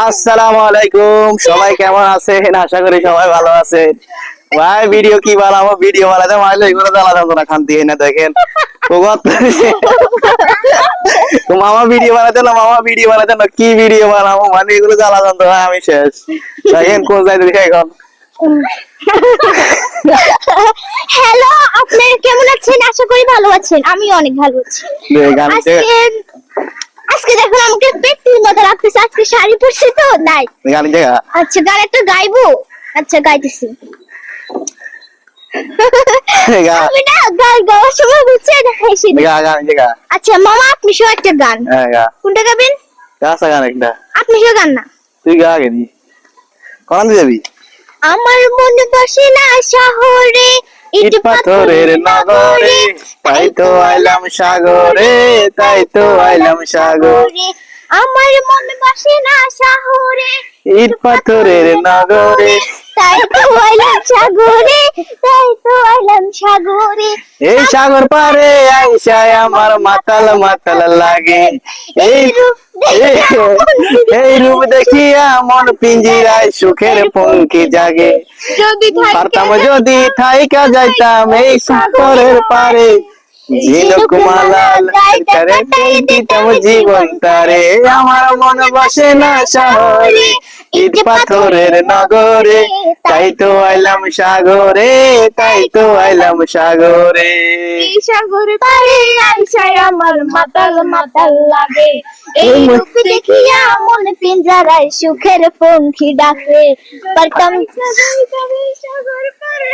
আসসালামু আলাইকুম, সবাই কেমন আছেন? আশা করি সবাই ভালো আছেন। ভাই ভিডিও কি বানাবো, ভিডিও বানাতে মারলে এগুলো জ্বালা যন্ত্রণা খান্তি হয় না। দেখেন তো মামা ভিডিও বানাতে না, মামা ভিডিও বানাতে না, কি ভিডিও বানাবো, মানে এগুলো জ্বালা যন্ত্রণা আমি শেষ। দেখেন কোন যাইতে দেখে এখন। হ্যালো, আপনারা কেমন আছেন? আশা করি ভালো আছেন। আমি অনেক ভালো আছি। আজকে আজকে দেখুন আমাকে পেট্টির মতো লাগতেছে। আজকে শাড়ি পরছি তো নাই। গাড়ি জায়গা আচ্ছা, গান একটা গাইবো। আচ্ছা, গাইতেছি। আমি না গান গাওয়ার সময় বুঝছে না হেসে দিই। গাড়ি জায়গা। আচ্ছা মামা, আপনি সহ একটা গান। হ্যাঁ গা কোনটা গাবেন? গাছা গান একটা। আপনি সহ গান না। তুই গা আগে দি কোন দিয়ে যাবি? আমার মন বসে না শহরে, ইট পাথরের নগরে, তাই তো আইলাম সাগরে, তাই তো আইলাম সাগরে। আমার মন বসে না শহরে, ইট পাথরের নগরে, তাই তো আইলাম সাগরে, তাই তো আইলাম সাগরে। এই সাগর পারে আইসায় আমার মাতাল মাতাল লাগে। এই এই রূপ দেখিয়া মন পিঞ্জিরায় সুখের পঙ্কি জাগে। পারতাম যদি থাইকা যাইতাম এই সাগরের পারে, ঝিনুক মালা কাটাই দিতাম জীবন তারে। আমার মন বসে না শহরে, ইট পাথরের নগরে, তাই তো আইলাম সাগরে, তাই তো আইলাম সাগরে। এই সাগর পারে আইসায় আমার মাতাল মাতাল লাগে। এই রূপ দেখিয়া মন পিঞ্জারায় সুখের পঙ্খী ডাকে। পারতাম সাগর পারে